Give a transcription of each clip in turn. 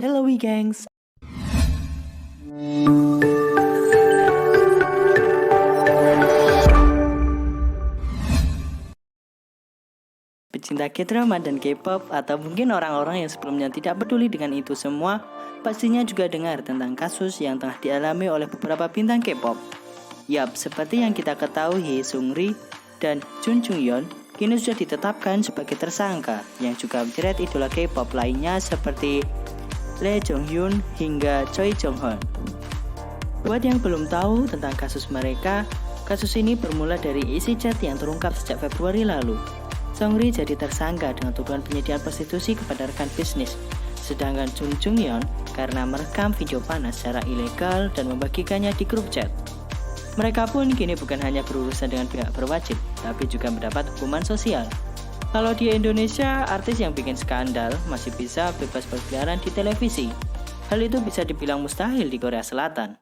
Hello, we gangs. Pecinta K-drama dan K-pop atau mungkin orang-orang yang sebelumnya tidak peduli dengan itu semua, pastinya juga dengar tentang kasus yang tengah dialami oleh beberapa bintang K-pop. Yap, seperti yang kita ketahui, Seungri dan Jun Jung-yeon kini sudah ditetapkan sebagai tersangka yang juga menjerat idola K-pop lainnya seperti Lee Jong-hyun hingga Choi Jong-hoon. Buat yang belum tahu tentang kasus mereka, kasus ini bermula dari isi chat yang terungkap sejak Februari lalu. Seungri jadi tersangka dengan tuduhan penyediaan prostitusi kepada rekan bisnis, sedangkan Jun Jung-yeon karena merekam video panas secara ilegal dan membagikannya di grup chat. Mereka pun kini bukan hanya berurusan dengan pihak berwajib, tapi juga mendapat hukuman sosial. Kalau di Indonesia, artis yang bikin skandal masih bisa bebas berkeliaran di televisi. Hal itu bisa dibilang mustahil di Korea Selatan.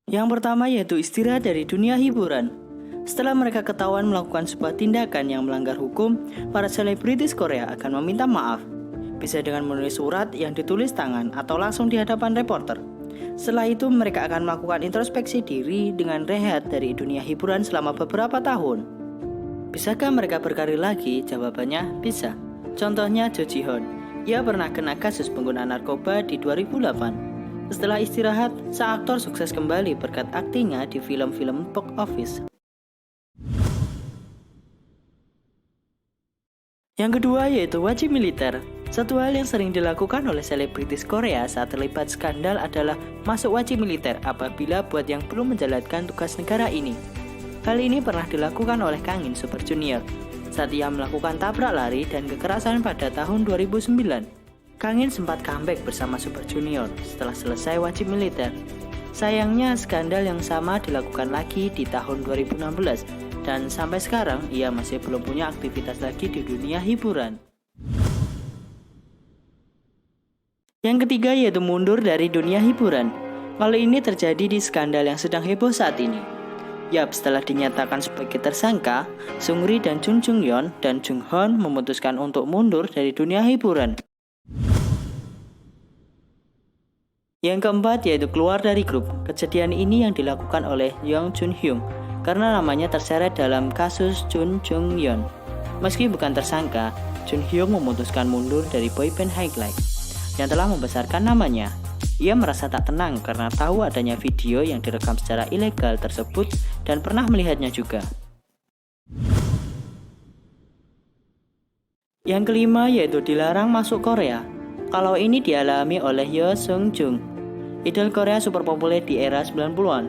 Yang pertama yaitu istirahat dari dunia hiburan. Setelah mereka ketahuan melakukan sebuah tindakan yang melanggar hukum, para selebritis Korea akan meminta maaf. Bisa dengan menulis surat yang ditulis tangan atau langsung di hadapan reporter. Setelah itu mereka akan melakukan introspeksi diri dengan rehat dari dunia hiburan selama beberapa tahun. Bisakah mereka berkarir lagi? Jawabannya bisa. Contohnya Jo Ji-hoon. Ia pernah kena kasus penggunaan narkoba di 2008. Setelah istirahat, sang aktor sukses kembali berkat aktingnya di film-film box office. Yang kedua yaitu wajib militer. Satu hal yang sering dilakukan oleh selebritis Korea saat terlibat skandal adalah masuk wajib militer apabila buat yang belum menjalankan tugas negara ini. Hal ini pernah dilakukan oleh Kangin Super Junior saat ia melakukan tabrak lari dan kekerasan pada tahun 2009. Kangin sempat comeback bersama Super Junior setelah selesai wajib militer. Sayangnya skandal yang sama dilakukan lagi di tahun 2016 dan sampai sekarang ia masih belum punya aktivitas lagi di dunia hiburan. Yang ketiga yaitu mundur dari dunia hiburan. Hal ini terjadi di skandal yang sedang heboh saat ini. Yap, setelah dinyatakan sebagai tersangka, Seungri dan Jun Jung-yeon dan Jung-hoon memutuskan untuk mundur dari dunia hiburan. Yang keempat yaitu keluar dari grup. Kejadian ini yang dilakukan oleh Young Jun-hyun karena namanya terseret dalam kasus Jun Jung-yeon. Meski bukan tersangka, Jun-hyun memutuskan mundur dari boyband Highlight yang telah membesarkan namanya. Ia merasa tak tenang karena tahu adanya video yang direkam secara ilegal tersebut dan pernah melihatnya juga. Yang kelima yaitu dilarang masuk Korea. Kalau ini dialami oleh Yoo Seung-jung, idol Korea super populer di era 90-an.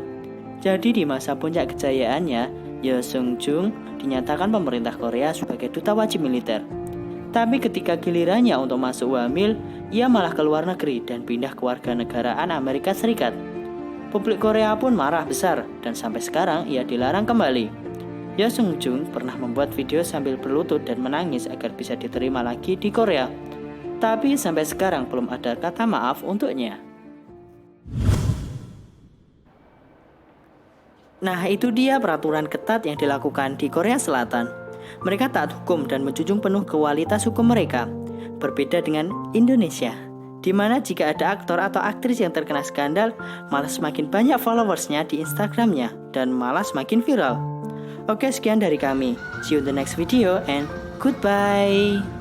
Jadi di masa puncak kejayaannya, Yoo Seung-jung dinyatakan pemerintah Korea sebagai duta wajib militer. Tapi ketika gilirannya untuk masuk hamil, ia malah ke luar negeri dan pindah ke warganegaraan Amerika Serikat. Publik Korea pun marah besar dan sampai sekarang ia dilarang kembali. Yoo Seung-jung pernah membuat video sambil berlutut dan menangis agar bisa diterima lagi di Korea. Tapi sampai sekarang belum ada kata maaf untuknya. Nah, itu dia peraturan ketat yang dilakukan di Korea Selatan. Mereka taat hukum dan menjunjung penuh kualitas hukum mereka. Berbeda dengan Indonesia, di mana jika ada aktor atau aktris yang terkena skandal, malah semakin banyak followersnya di Instagramnya dan malah semakin viral. Oke, sekian dari kami. See you in the next video and goodbye.